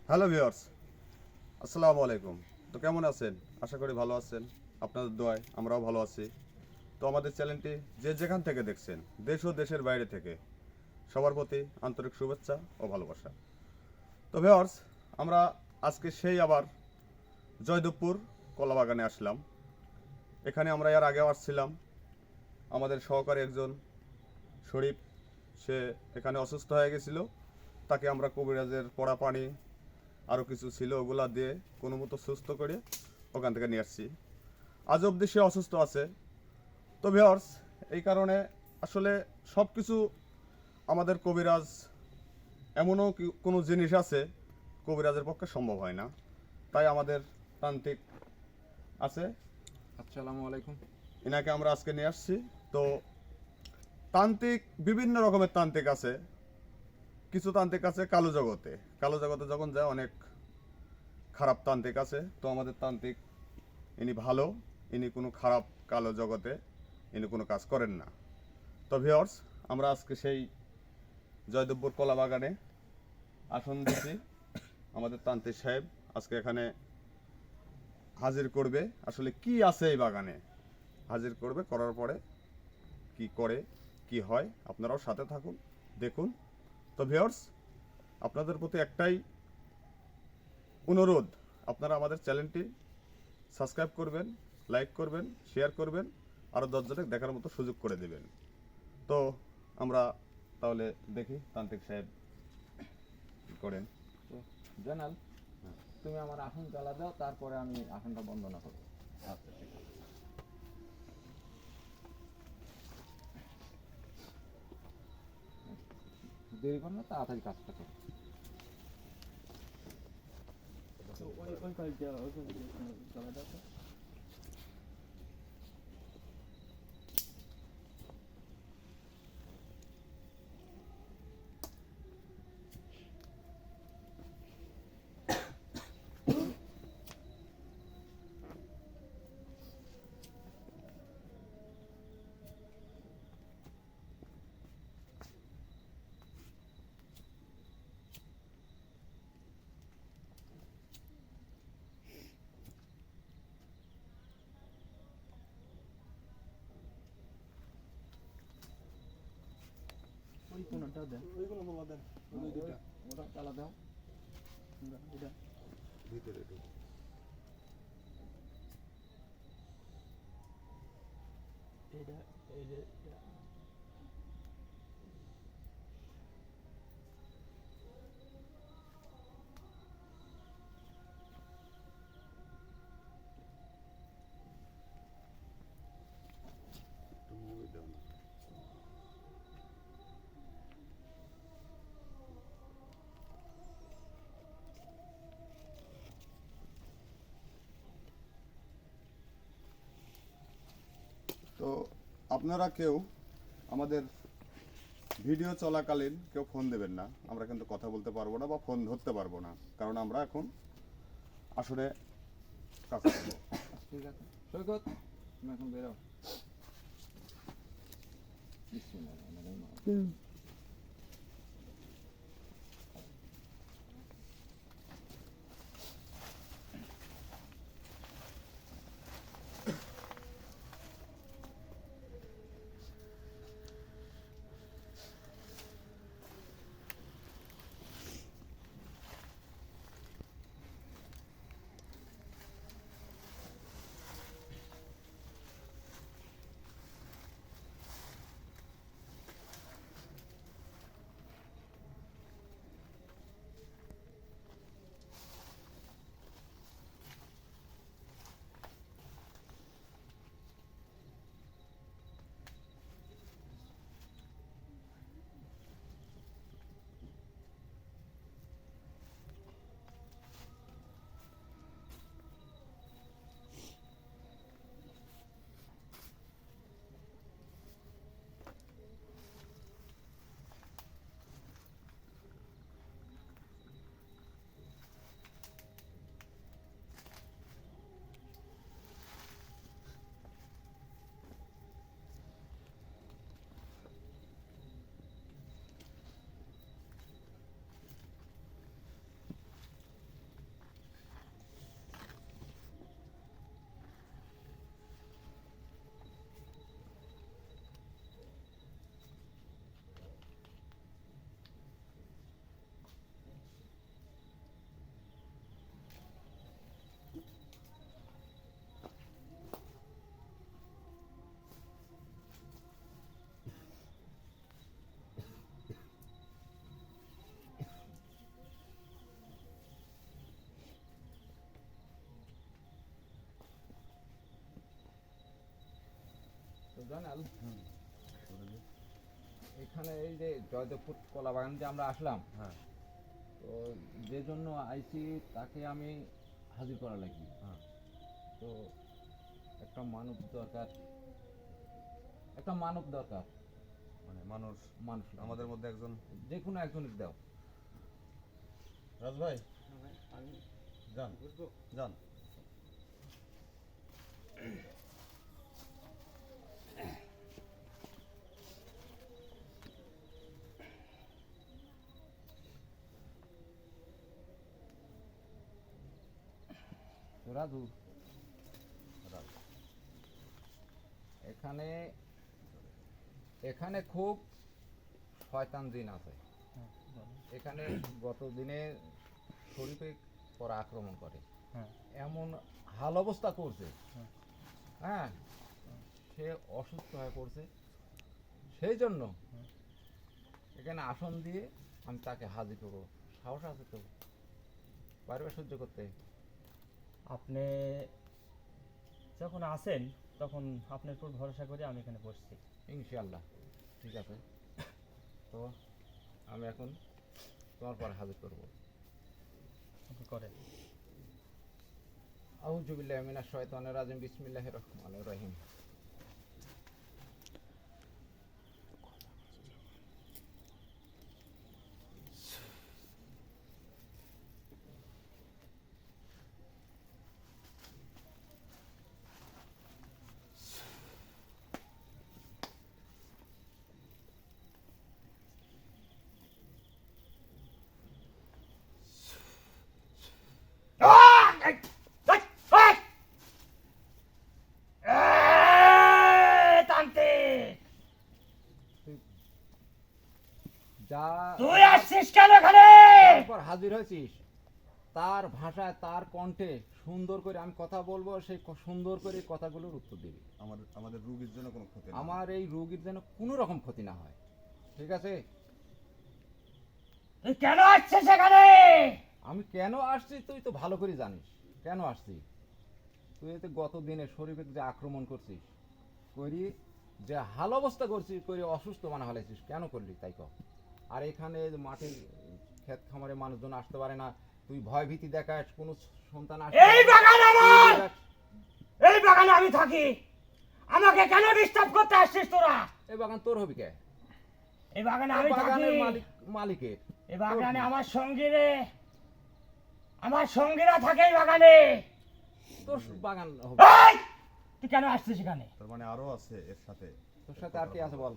Hello viewers, আসসালামু আলাইকুম। তো কেমন আছেন? আশা করি ভালো আছেন। আপনাদের দোয়ায় আমরাও ভালো আছি। তো আমাদের চ্যানেলটি যে যেখান থেকে দেখছেন, দেশ ও দেশের বাইরে থেকে, সবার প্রতি আন্তরিক শুভেচ্ছা ও ভালোবাসা। তো ভিউয়ার্স, আমরা আজকে সেই আবার জয়দেবপুর কলাবাগানে আসলাম। এখানে আমরা এর আগেও আসছিলাম। আমাদের সহকারী একজন শরীফ, সে এখানে অসুস্থ হয়ে গেছিল। তাকে আমরা কবিরাজের পড়া পানি আরও কিছু ছিল ওগুলা দিয়ে কোনো মতো সুস্থ করে ওখান থেকে নিয়ে আসছি। আজ অবধি সে অসুস্থ আছে। তো ভিউয়ার্স, এই কারণে আসলে সব কিছু আমাদের কবিরাজ, এমনও কোনো জিনিস আছে কবিরাজের পক্ষে সম্ভব হয় না। তাই আমাদের তান্ত্রিক আছে, আসসালামু আলাইকুম। এনাকে আমরা আজকে নিয়ে আসছি। তো তান্ত্রিক বিভিন্ন রকমের তান্ত্রিক আছে। কিছু তান্ত্রিক আছে কালো জগতে। কালো জগতে যখন যায় অনেক খারাপ তান্ত্রিক আছে। তো আমাদের তান্ত্রিক ইনি ভালো, ইনি কোনো খারাপ কালো জগতে ইনি কোনো কাজ করেন না। তো ভিউয়ার্স, আমরা আজকে সেই জয়দেবপুর কলা বাগানে আসন দিছি। আমাদের তান্ত্রিক সাহেব আজকে এখানে হাজির করবে আসলে কি আছে এই বাগানে, হাজির করবে, করার পরে কি করে কি হয় আপনারাও সাথে থাকুন, দেখুন। তো ভিউয়ার্স, আপনাদের প্রতি একটাই অনুরোধ, আপনারা আমাদের চ্যানেলটি সাবস্ক্রাইব করবেন, লাইক করবেন, শেয়ার করবেন, আরও 10 জনের দেখার মতো সুযোগ করে দেবেন। তো আমরা তাহলে দেখি তান্ত্রিক সাহেব কি করেন। তো জানাল, তুমি আমার আসন জ্বালা দাও, তারপরে আমি আসনটা বন্দনা করবো। আচ্ছা, ঠিক আছে। দেরি করো না, তাড়াতাড়ি কাজটা করো। ওই কয়েকটা জ্বালা দাও তো। ওই কোনটা দেন, ওইগুলো বাবা দেন, ওই দুইটা ওটা জ্বালা দাও। এটা ভিতরে ঢুকুন। এটা এই যে একটু মুভি দাও না। তো আপনারা কেউ আমাদের ভিডিও চলাকালীন কেউ ফোন দেবেন না, আমরা কিন্তু কথা বলতে পারবো না বা ফোন ধরতে পারবো না, কারণ আমরা এখন আসলে কাজ করবো। ঠিক আছে সৈকত, তুমি এখন বেরো। বিসমিল্লাহির জয়নাল, এখানে এই যে জয়দেবপুর কলা বাগান যে আমরা আসলাম, হ্যাঁ তো যে জন্য আইসি তাকে আমি হাজির করা লাগি। হ্যাঁ তো একটা মানব দরকার, একটা মানব দরকার, মানে মানুষ মানুষ আমাদের মধ্যে একজন। যে কোনো একজনকে দাও। রাজ ভাই যান যান। তো রাজু, এখানে এখানে খুব শয়তান দিন আছে। এখানে গত দিনে শরীফে পরে আক্রমণ করে, হ্যাঁ এমন হাল অবস্থা করছে, হ্যাঁ। হ্যাঁ, সে অসুস্থ হয়ে পড়ছে। সেই জন্য এখানে আসন দিয়ে আমি তাকে হাজির করবো। সাহস আছে তো? পারবে সহ্য করতে? আপনি যখন আসেন তখন আপনার উপর ভরসা করে আমি এখানে বসছি। ইনশাআল্লাহ ঠিক আছে। তো আমি এখন তোমার পরে হাজির করবো। আপনি করেন। আউযু বিল্লাহি মিনাশ শাইতানির রাজিম, বিসমিল্লাহির রহমানির রহিম। যা তুই আসছিস কেন এখানে? তারপর হাজির হয়েছিস, তার ভাষায় তার কণ্ঠে সুন্দর করে আমি কথা বলবো, সেই সুন্দর করে কথাগুলোর উত্তর দিবি। আমাদের রোগীর জন্য কোনো ক্ষতি না। আমার এই রোগীর যেন কোনো রকম ক্ষতি না হয়, ঠিক আছে? তুই কেন আসছিস এখানে? আমি কেন আসছি তুই তো ভালো করে জানিস কেন আসছি। তুই এতে গত দিনে শরীফে যে আক্রমণ করছিস, করি যে হাল অবস্থা করছিস, করে অসুস্থ বানা হলাইছিস, কেন করলি তাই কর। আর এখানে যে মাটির ক্ষেত খামারে মানুষজন আসতে পারে না, তুই ভয় ভীতি দেখাস, কোনো সন্তান আসতে এই বাগান আমার! এই বাগানে আমি থাকি, আমাকে কেন ডিস্টার্ব করতে আসছিস তোরা? এই বাগান তোর হবি কে? এই বাগানে এই আমি থাকি, বাগানের মালিকের। এই বাগানে তোর কি? আমার সঙ্গীরা থাকে এই বাগানে। তোর বাগান হবে। এই! তুই কেন আসছিস এখানে? তার মানে আরো আছে এর সাথে। তোর সাথে আর কি আছে বল।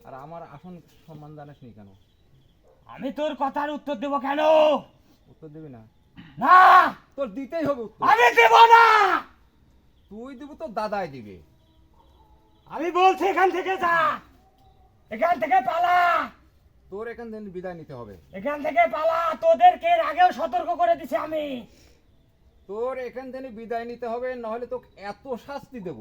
আর আমার আসন সম্মান জানিস নি কেন? আমি তোর কথার উত্তর দেব কেন? উত্তর দিবি না? না, তোর দিতেই হবে উত্তর। আমি দেব না। তুই দিব তো দাদাই দিবে। আমি বলছি এখান থেকে যা, এখান থেকে পালা, তোর এখান থেকে বিদায় নিতে হবে। এখান থেকে পালা। তোদেরকে এর আগেও সতর্ক করে দিছি আমি। তোর এখান থেকে বিদায় নিতে হবে, নাহলে তোকে এত শাস্তি দেব,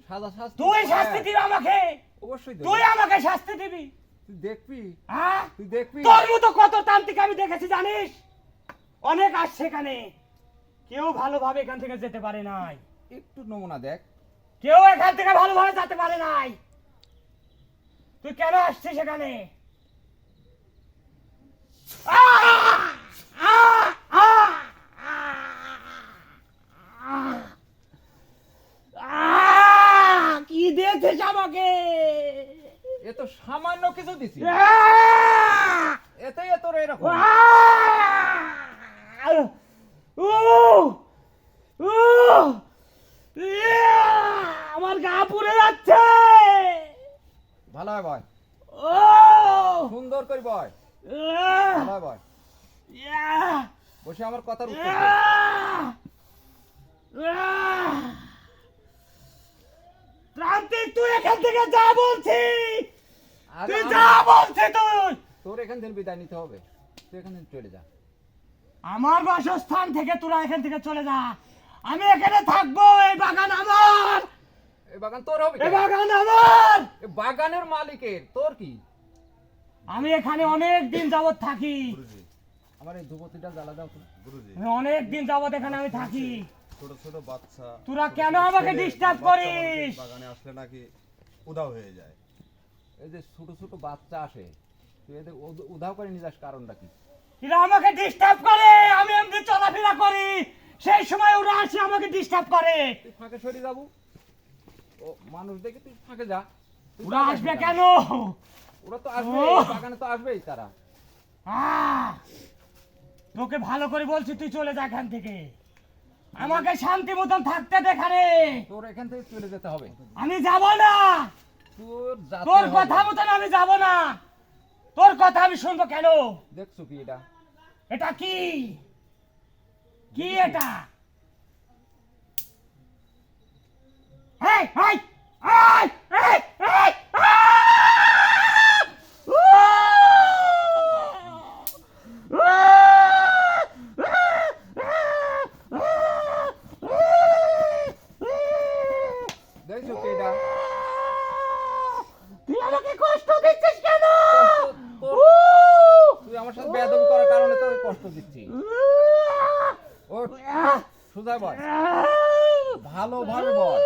সাদা শাস্তি। তুই শাস্তি দিবি আমাকে, অবশ্যই দেব। তুই আমাকে শাস্তি দিবি। তুই দেখবি, হ্যাঁ, তুই দেখবি। তোর মতো কত তান্ত্রিক আমি দেখেছি জানিস? অনেক আসছে এখানে, কেউ ভালোভাবে এখান থেকে যেতে পারে নাই। একটু নমুনা দেখ। কেউ এখান থেকে ভালোভাবে যেতে পারে নাই। তুই কেন আসছিস এখানে? কি দিয়েছিস আমাকে? এ তো সামান্য কিছু দিছি, এতেই তোর এরকম। আমার গা পুড়ে যাচ্ছে। ভালো হয় বয়, ও সুন্দর করে বয়, ভালো হয় বয়। বসে আমার কথার উত্তর দে। প্রান্তিক, তুই এখান থেকে যা বলছি, আরে তুই আমি- যা বলছি তুই। তোর এখান থেকে বিদায় নিতে হবে, তুই এখান থেকে চলে যা। আমার বাসস্থান থেকে তোরা এখান থেকে চলে যা। আমি এখানে থাকবো, এই বাগান আমার, এই বাগান তোর হবে এই কেন? বাগান আমার। এই বাগানের মালিকের, তোর কি? আমি এখানে অনেক দিন যাবত থাকি, গুরুজি, আমার এই ধূপতিটা জ্বালা দাও তো। গুরুজি, আমি অনেক দিন যাবত এখানে আমি থাকি। ছোট ছোট বাচ্চা, তোরা ছোট কেন ছোট আমাকে ছেলে, disturb বাচ্চা মানুষের করিস? বাগানে আসলে নাকি উধাও হয়ে যায়। এই যে ছোট ছোট বাচ্চা আসে, তুই এদের উধাও করে নিয়ে যাস, কারণটা কি? এরা আমাকে ডিস্টার্ব করে, আমি এমনি চলাফেরা করি, সেই সময় ওরা আসে আমাকে ডিস্টার্ব করে। তুই ফাঁকে সরে যাবো, ও মানুষ দেখে তুই ফাঁকে যা। তুই ওরা ফাঁকে আসবে যা। কেন? ওরা তো আসবে, ও! বাগানে তো আসবেই তারা। আহ! তোকে ভালো করে বলছি, তুই চলে যা এখান থেকে, আমাকে শান্তি মতন থাকতে দে এখানে। তোর এখান থেকে চলে যেতে হবে। আমি যাব না, তোর যেতে তোর হবে। কথা মতন আমি যাব না, তোর কথা আমি শুনবো কেন? দেখছো কি এটা? এটা কি? কি এটা? এই এই এই এই এই দেখছো কি এটা? তুই আমাকে কষ্ট দিচ্ছিস কেন? তুই আমার সাথে বেয়াদবি করার কারণে তো কষ্ট দিচ্ছি। ওঠ, সোজা বল, ভালোভাবে বল।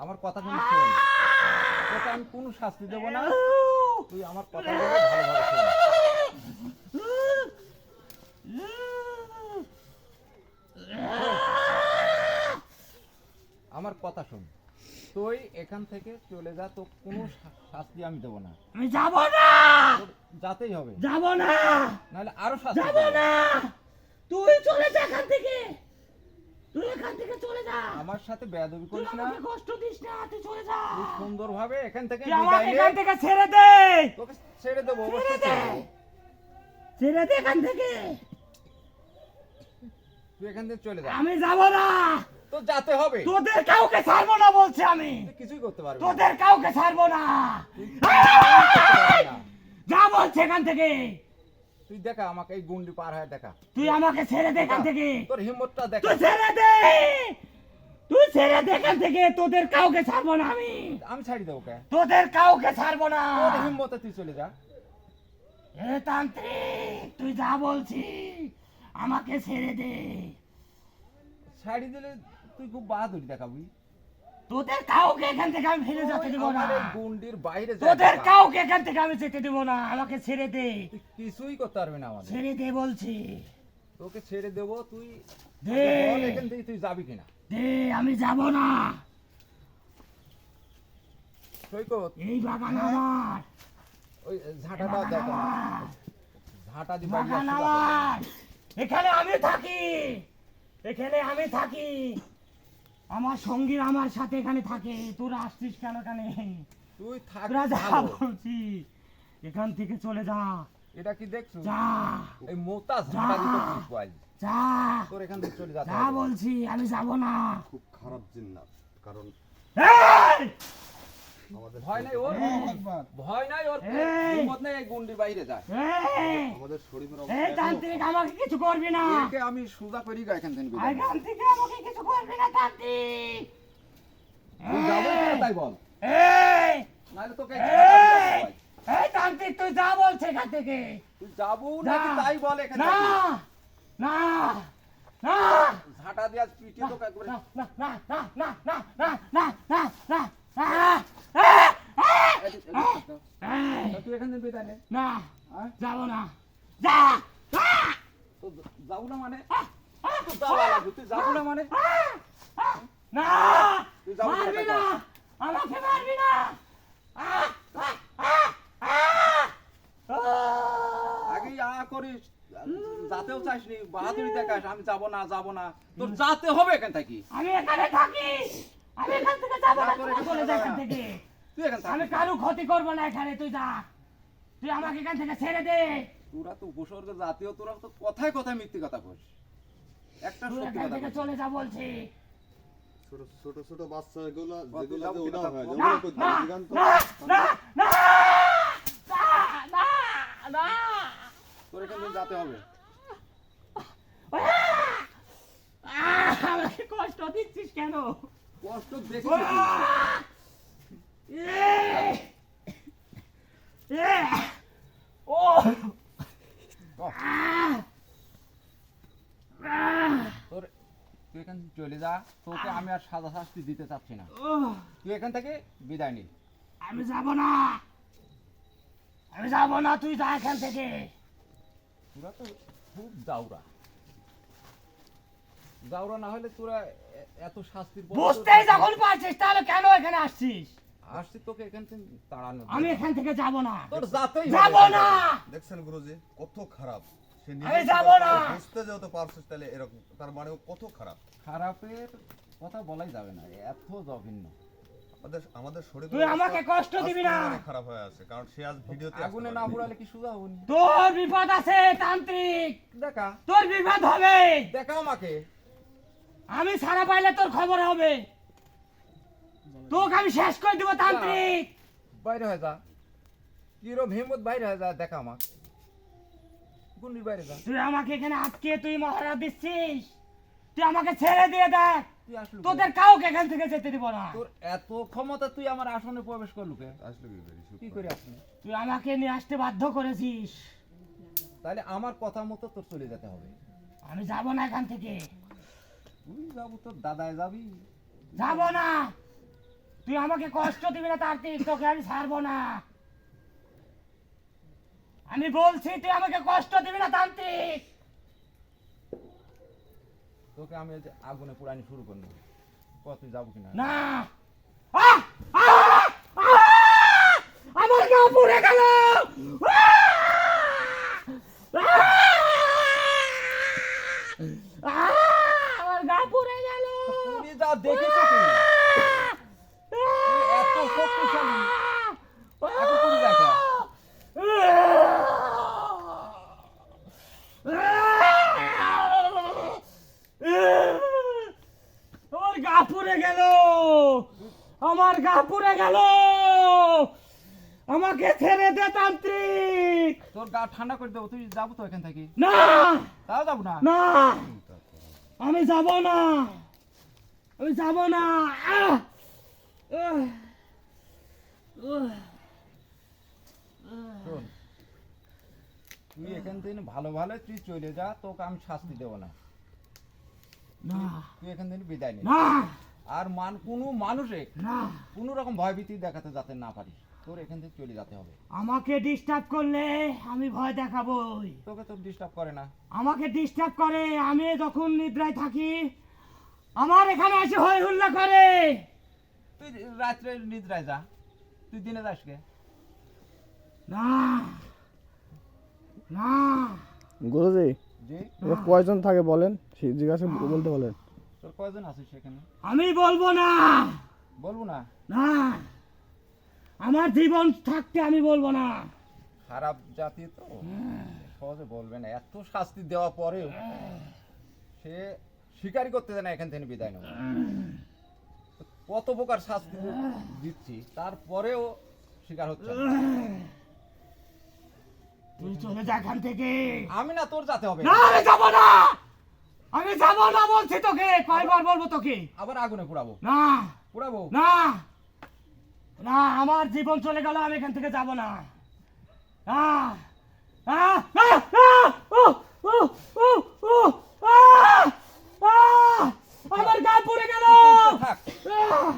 আমার কথা শুনে শোন, তোকে আমি কোনো শাস্তি দেবো না, তুই আমার কথা বলে ভালোভাবে শোন। আমার কথা শোন, তুই এখান থেকে চলে যা, তো কোনো শাস্তি আমি দেবো না, আমি যাব না, তোর যাতেই হবে, যাব না, নাহলে আরো শাস্তি যাব দেবো। না। তুই চলে যা এখান থেকে, তুই এখান থেকে চলে যা। আমার সাথে বেয়াদবি তুই করিস না, আমাকে কষ্ট দিস না, তুই চলে যা। তুই সুন্দরভাবে এখান থেকে তুই আমাকে বিদায় এখান নে। থেকে ছেড়ে দে, তোকে ছেড়ে দেবো, ছেড়ে অবশ্যই দে, ছেড়ে দেবো। ছেড়ে দে এখান থেকে। তুই এখান থেকে চলে যা, আমি যাব না, তো যেতে হবে, তোদের কাউকে ছাড়বো না বলছি আমি, তুই কিছুই করতে পারবি না। তোদের কাউকে ছাড়বো না। তুই কিছুই করতে পারবি না। যা বলছে এখান থেকে, তুই দেখা আমাকে এই গুন্ডি পার হয়ে দেখা, তুই আমাকে ছেড়ে দে এখান থেকে, তোর হিম্মতটা দেখা। তুই ছেড়ে দে, তুই ছেড়ে দে এখান থেকে, তোদের কাউকে ছাড়বো না আমি, আমি ছাড়ি দেবো কে? তোদের কাউকে ছাড়বো না। তোর হিম্মতে তুই চলে যা। এ তান্ত্রিক, তুই যা বলছি, আমাকে ছেড়ে দে। ছাড়ি দিলে তুই খুব বাহাদুরি দেখাবি। তোদের কাউকে এখান থেকে আমি ফিরে যেতে তুই দিব না, আমার এই গুন্ডির বাইরে যা তোদের দেখা। কাউকে এখান থেকে আমি যেতে দিব না, আমাকে ছেড়ে দে, তুই কিছুই করতে পারবি না আমাদের। ছেড়ে দে বলছি, তোকে ছেড়ে দেবো, তুই দে, বল এখান থেকে তুই যাবি কিনা। দে, আমি যাব না, সৈকত, এই বাগান আমার, ওই ঝাঁটাটা দেখ, ঝাঁটা দিয়ে বাইরে বাগান আসতে আমার, এখানে আমি থাকি, এখানে আমি থাকি, আমার সঙ্গী আমার সাথে এখানে থাকে, তোরা আসছিস কেন এখানে? তুই থাক তোরা যা ভালো। বলছি, এখান থেকে চলে যা, এটা কি দেখছো? যা, এই মোটা ঝাঁটা দিতে বল, যা, তোর এখান থেকে চলে যেতে যা হবে। বলছি, আমি যাব না। খুব খারাপ জিন্নাত, কারণ এই! আমাদের ভয় নাই ওর, ভয় নাই ওর, এই! হিম্মত নেই এই গুন্ডির বাইরে যায়। এই! আমাদের শরীফের এই অবস্থা তান্ত্রিক, আমাকে কিছু করবি না, একে আমি সোজা করি গা এখান থেকে বিদায়। এখান থেকে আমাকে কিছু করবি না তান্ত্রিক। তুই যাবো কিনা তাই বল, এই! নাহলে তোকে এই এই! ঝাঁটা দিয়ে আসতে হয়। এই তান্ত্রিক, তুই যা বলছে এখান থেকে, তুই যাবো যা। নাকি তাই বল এখান না, থেকে। না, না, ঝাঁটা দিয়ে আজ পিটিয়ে তোকে একবারে না, না, না, না, না, না, না, না, না, না, না, এই! তুই এখান থেকে বিদায় নে। না, হ্যাঁ? যাবো না, যা, তো যাবো না মানে, তো যাওয়া লাগবে, তুই যাবো না মানে, না, তুই যাবো না, মারবি তাই না, বল। আমাকে মারবি না। আগেই করিস, যাতেও চাইসনি, বাহাদুরি দেখাস, আমি যাবো না যাবো না, তোর যাতে হবে এখান থেকে। আমি এখানে থাকি, আমি এখান থেকে যাবো না, যা করে তোরা চলে যা এখান থেকে, তুই এখান আমি থেকে কারো ক্ষতি করবো না এখানে, তুই যা, তুই আমাকে এখান থেকে ছেড়ে দে, তোরা তো উপসর্গ জাতীয়, তোরা তো কথায় কথায় মিথ্যে কথা কস, একটা তুই সত্যি এখান কথা থেকে কস। চলে যা বলছি। ছোট ছোট ছোট বাচ্চা এগুলো কত যেগুলো যাবো উদাও কিনা হয় তা- না, যেগুলো করতে না, দিগান্ত না, না, না, না, না, তোর এখান থেকে যেতে হবে। আমাকে কষ্ট দিচ্ছিস কেন? কষ্ট দেখে ও তোর, তুই এখান চলে যা, তোকে আমি আর সাজা শাস্তি দিতে চাচ্ছি না। উহ, তুই এখান থেকে বিদায় নি। আমি যাব না, আমি যাব না, তুই যা এখান থেকে। তোরা তো খুব জাউরা, জাউরা না হলে তোরা এত শাস্তির পর বুঝতেই যখন পারছিস তাহলে কেন এখানে আসছিস? আসছি তোকে এখান থেকে তাড়ানো। আমি এখান থেকে যাব না, তোর যাতেই যাব হবে। না। দেখছেন গুরুজি কত খারাপ সে আমি নিজে যাবো না। বুঝতে যেহেতু পারছিস তাহলে এরকম তার মানে ও কত খারাপ। খারাপের কথা বলাই যাবে না, এত জঘন্য। আমাদের শরীর তুই আমাকে কষ্ট দিবি না। খারাপ হয়ে আছে কারণ সে আজ ভিডিওতে আগুনে না পোড়ালে কি সুজা হবনি? তোর বিপদ আছে তান্ত্রিক, দেখা, তোর বিপদ হবে। দেখাও আমাকে। আমি ছাড়া পাইলে তোর খবর হবে, তোকে আমি শেষ করে দিব তান্ত্রিক। বাইরে হয়ে যা, কিরম হিম্মত বাইরে হয়ে যা, দেখা আমাক গুন্ডির বাইরে যা। তুই আমাকে এখানে আটকে তুই মহারা দিচ্ছিস, তুই আমাকে ছেড়ে দিয়ে দেখ, তুই আসলু কে? তোদের কাউকে এখান থেকে যেতে দিব না। তোর এত ক্ষমতা, তুই আমার আসনে প্রবেশ করলু কে? আসলে কি করে আসলি? তুই আমাকে নিয়ে আসতে বাধ্য করেছিস, তাহলে আমার কথা মতো তোর চলে যেতে হবে। আমি যাব না এখান থেকে, তুই যাবো, তোর দাদায় যাবি। যাব না। তুই আমাকে কষ্ট দিবি না তান্ত্রিক, তোকে আমি ছাড়বো না। আমি বলছি তুই আমাকে কষ্ট দিবি না তান্ত্রিক। তোকে আমি এই যে আগুনে পোড়ানি শুরু করবো, তুই যাবো কিনা? না। আহ! আহ! আহ! আমার গা পুড়ে গেল। আমার গা পুড়ে গেল। তুই যা দেখেছো তুই, তুই এত শক্তিশালী, এত পুড়ে যায় কে? আমার গা পুড়ে গেল, আমার গা পুড়ে গেল। আমাকে ছেড়ে দে তান্ত্রিক। তোর গা ঠান্ডা করে দেবো, তুই যাবো তো এখান থেকে? না তাও যাবো না? না, আমি যাব না, আমি যাব না। আহ! আহ! আহ! শোন, তুই এখান থেকে ভালো ভালো তুই চলে যা, তোকে আমি শাস্তি দেবো না। না তুই এখান থেকে বিদায় নে। না আর কোনো মানুষে না, কোনো রকম ভয়ভীতি দেখাতে যাতে না পারিস, তোর এখান থেকে চলে যেতে হবে। আমাকে ডিস্টার্ব করলে আমি ভয় দেখাবই। তোকে তো ডিস্টার্ব করে না। আমাকে ডিস্টার্ব করে, আমি যখন নিদ্রায় থাকি আমার এখানে এসে হই হুল্লা করে। তুই রাত্রে নিদ্রায় যা, তুই দিনে যাস কে? না না, গুরুজি জি, এটা কয়জন থাকে বলেন, জিজ্ঞাসা বলতে বলেন। তোর কয়জন আছিস সেখানে? আমি বলবো না। বলবো না? না, আমার জীবন থাকতে আমি বলবো না। খারাপ জাতি তো সহজে বলবে না, এত শাস্তি দেওয়া পরেও সে স্বীকারই করতে দেয় না এখান থেকে বিদায় নেব। কত প্রকার শাস্তি দিচ্ছি তারপরেও স্বীকার হচ্ছে না। তুই চলে যা এখান থেকে। আমি না, তোর যেতে হবে। না, আমি যাব না, আমি যাব না বলছি তোকে, কয়বার বলবো তোকে? আবার আগুনে পোড়াবো, না পোড়াবো। না না, আমার জীবন চলে গেল, আমি এখান থেকে যাব না। আহ! আহ! আহ! আহ! উহ! উহ! উহ! উহ! আহ! আহ! আমার গা পুড়ে গেল। থাক। আহ!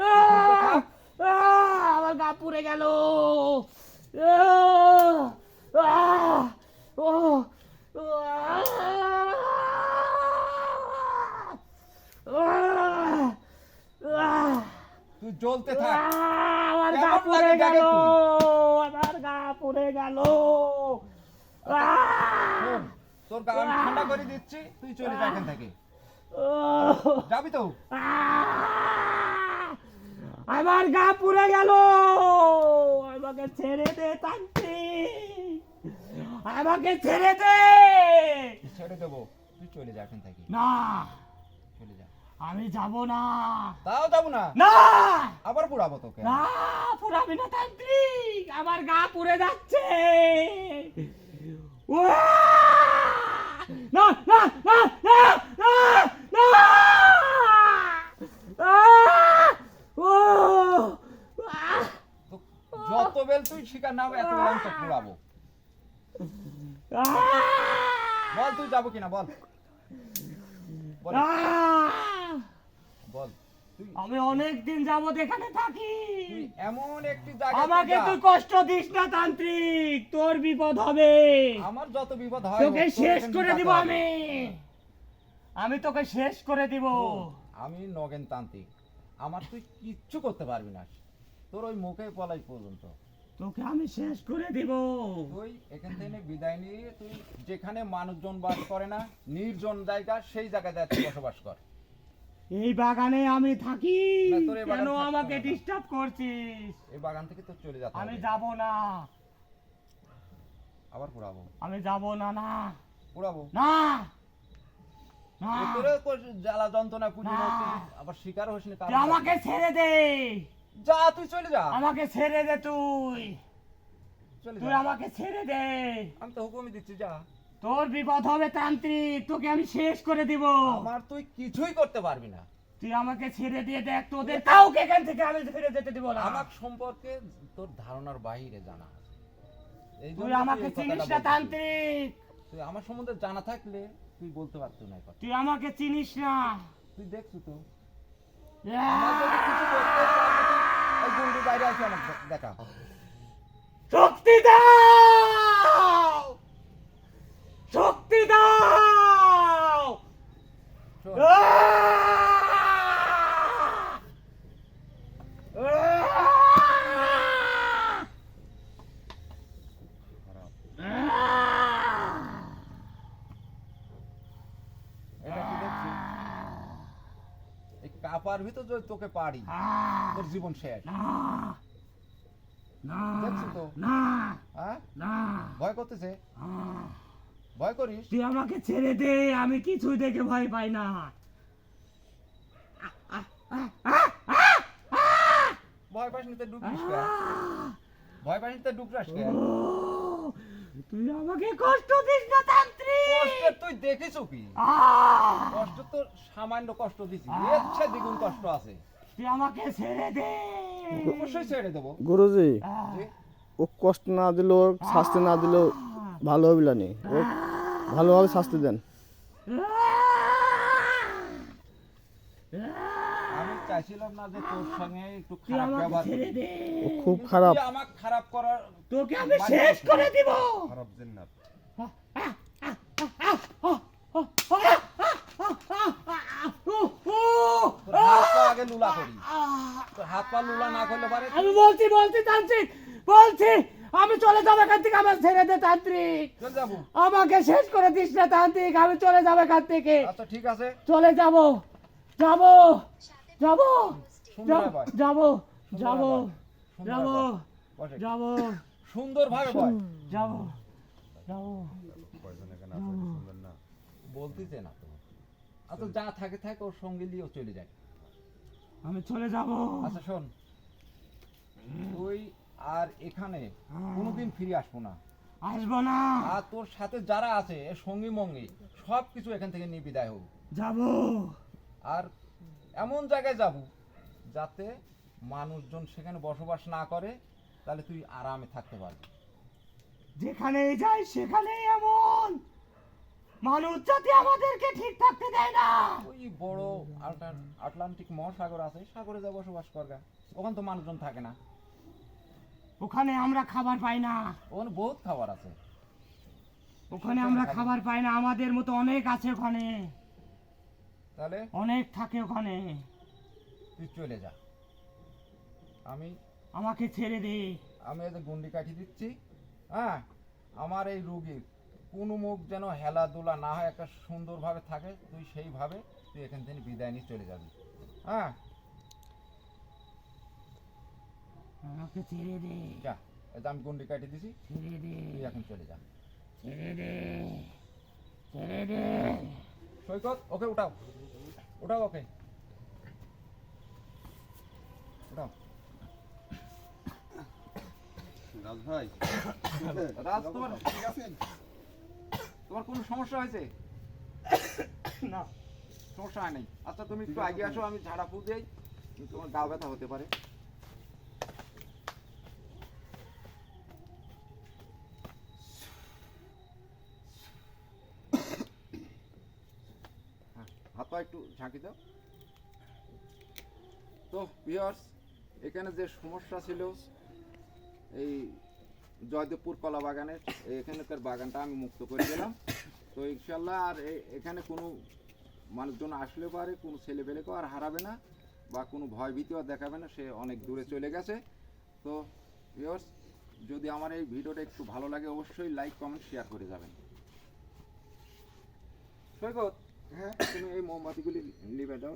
আহ! আহ! আমার গা পুড়ে গেল। আহ! আহ! ওহ! আহ! আহ! তুই জ্বলতে থাক। আমার গা কেমন পুড়ে লাগে গেল, দেখে তুই? আমার গা পুড়ে গেল। শোন, তোর গা আমি ঠান্ডা করে দিচ্ছি, তুই চলে যা এখান থেকে। যাবি তো? আমার গা পুড়ে গেল, আমাকে ছেড়ে দে তান্ত্রিক, আমাকে ছেড়ে দে। ছেড়ে দেবো, তুই চলে যা এখান থেকে। না, চলে যা। আমি যাব না। তাও যাবো না? না আবার পোড়াবো তোকে। না, পুরাবি না তান্ত্রিক, আমার গা পুড়ে যাচ্ছে। উয়া! না না না না না না! আহ! ও! আহ! তো যত বেল তুই শিকার না হবে এত বেল আমি তো পোড়াবো। আহ! বল তুই যাবো কিনা, বল বল। আহ! বল তুই আমি অনেক দিন যাবত এখানে থাকি। তুই এমন একটি জায়গা আমাকে তুই কষ্ট দিস না তান্ত্রিক, তোর বিপদ হবে। আমার যত বিপদ হয় তোকে হোক, তোর শেষ এখানে করে যেতে দিব হবে। আমি তোকে শেষ করে দিব। আমি নগেন তান্ত্রিক, আমার তুই কিচ্ছু করতে পারবি না, তোর ওই মুখে পলাই পর্যন্ত। তোকে আমি শেষ করে দিব। তুই এখান থেকে বিদায় নিয়ে তুই যেখানে মানুষজন বাস করে না, নির্জন জায়গা, সেই জায়গায় যা তুই বসবাস কর। এই বাগানে আমি থাকি, না, তোর এই বাগান কেন থাকতে আমাকে হবে না। ডিস্টার্ব করছিস? এই বাগান থেকে তোর চলে যেতে আমি হবে। যাব না, আবার পোড়াবো আমি যাব না, না পোড়াবো না না। তোরে জ্বালা যন্ত্রণা পুঁজি না। আবার শিকার হোস না তুই আমাকে ছেড়ে দে, যা, তুই চলে যা, আমাকে ছেড়ে দে, তুই চলে তুই যা, আমাকে ছেড়ে দে। আমি তো হুকুমই দিচ্ছি, যা। তোর বিপদ হবে তান্ত্রিক, তোকে আমি শেষ করে দিব। আমার তুই কিছুই করতে পারবি না। তুই আমাকে ছেড়ে দিয়ে দেখ, তোদের কাউকে এখান থেকে আমি ফিরে যেতে দিব না। আমার সম্পর্কে তোর ধারণার বাইরে জানা আছে। এই তুই জন্য আমাকে এই চিনিস কথাটা না বলতেছি। তান্ত্রিক, তুই আমার সম্বন্ধে জানা থাকলে তুই বলতে পারতো না এই কথা। তুই আমাকে চিনিস না। তুই দেখছো তো, আমার যদি কিছু করতে চাস, তুই এই গুন্ডি বাইরে আসি, আমার দেখা। শক্তি দাও, শক্তি দাও। শোন, এটা কি দেখছিস? এই কাপার ভিতর যদি তোকে পারি, তোর জীবন শেষ। দেখছি তো, না হ্যাঁ? না, ভয় করতেছে? ভয় করিস? তুই আমাকে ছেড়ে দে, আমি কিছুই দেখে ভয় পাই না। ভয় পাস নিতে ডুবলিস কে? ভয় পাস নিতে ডুবরাস কে? ও, তুই আমাকে কষ্ট দিস না তান্ত্রিক। কষ্ট তুই দেখিস কি? কষ্ট তো সামান্য কষ্ট দিছি, এর চেয়ে দ্বিগুণ কষ্ট আছে। তুই আমাকে ছেড়ে দে। অবশ্যই ছেড়ে দেবো। গুরুজি জি? ও কষ্ট না দিলেও শাস্তি না দিলেও ভালো হবে না নি, ও ভালোভাবে শাস্তি দেন। আমি চাইছিলাম না যে তোর সঙ্গে একটু তুই খারাপ আমাকে ব্যবহার ছেড়ে করি। দে, ও খুব কিন্তু খারাপ। তুই আমাকে খারাপ করার তোকে আমি শেষ করে দিব। খারাপ জিন্নাত। তোর হাত পা আগে লুলা করি। তোর হাত পা লুলা না করলে পারে আমি বলছি তান্ত্রিক, বলছি আমি চলে যাবো এখান থেকে, আমার ছেড়ে দে তান্ত্রিক। চল যাবো। আমাকে শেষ করে দিস না তান্ত্রিক, আমি চলে যাবো এখান থেকে, আচ্ছা ঠিক আছে, চলে যাব, যাব, যাব, সুন্দর ভাবে। যাব, যাব, সুন্দর যাব, ভাবে। বসে। যাব, সুন্দরভাবে বল। যাব, যাব। কয়জন এখানে আছে শুনবেন না? বলতেছে না তো। আচ্ছা যা থাকে থাকে, ওর সঙ্গে নিয়েও চলে যায়। আমি চলে যাব। আচ্ছা শোন, তুই আর এখানে কোনোদিন ফিরে আসবো না। আসবো না, আর তোর সাথে যারা আছে এর সঙ্গী মঙ্গী সব কিছু এখান থেকে নিয়ে বিদায় হোক। যাব। আর এমন জায়গায় যাব যাতে মানুষজন সেখানে বসবাস না করে, তাহলে তুই আরামে থাকতে পারবি। যেখানেই যাই সেখানেই এমন মানুষ জাতি আমাদেরকে ঠিক থাকতে দেয় না। ওই বড় আটলান্টিক মহাসাগর আছে, সাগরে যা বসবাস করগা, ওখানে তো মানুষজন থাকে না, ওখানে আমরা খাবার পাই না, ওখানে বহুত খাবার আছে। ওখানে আমরা খাবার পাই না, আমাদের মতো অনেক আছে ওখানে, তাহলে অনেক থাকে ওখানে। তুই চলে যা, আমি আমাকে ছেড়ে দে। আমি এই যে গুন্ডি কাঠি দিচ্ছি, হ্যাঁ, আমার এই রুগীর কোনো মুখ যেন হেলাদুলা না হয়, একটা সুন্দরভাবে থাকে, তুই সেইভাবে তুই এখান থেকে বিদায় নিয়ে চলে যাবি। হ্যাঁ আমাকে ছেড়ে দে, যা, এই যে আমি গুন্ডি কাঠি দিছি, ছেড়ে দে, তুই এখন চলে যা। ছেড়ে দে, ছেড়ে দে। সৈকত, ওকে উঠাও, উঠাও ওকে, উঠাও। রাজ ভাই, রাজ, তোমার কোনো সমস্যা হয়েছে? না, সমস্যা হয় নাই। আচ্ছা তুমি একটু আগে আসো, আমি ঝাড়া ফুল দিই, তোমার গা ব্যথা হতে পারে। হাত পা একটু ঝাঁকি দাও। তো ভিউয়ার্স, এখানে যে সমস্যা ছিল এই জয়দেবপুর কলা বাগানের, এখানকার বাগানটা আমি মুক্ত করে দিলাম। তো ইনশাল্লাহ আর এখানে কোনো মানুষজন আসলে পারে, কোনো ছেলেপেলেকেও আর হারাবে না বা কোনো ভয় ভীতিও দেখাবে না, সে অনেক দূরে চলে গেছে। তো ভিউয়ার্স, যদি আমার এই ভিডিওটা একটু ভালো লাগে অবশ্যই লাইক কমেন্ট শেয়ার করে যাবেন। সৈকত, হ্যাঁ, তুমি এই মোমবাতিগুলি লিভে দাও।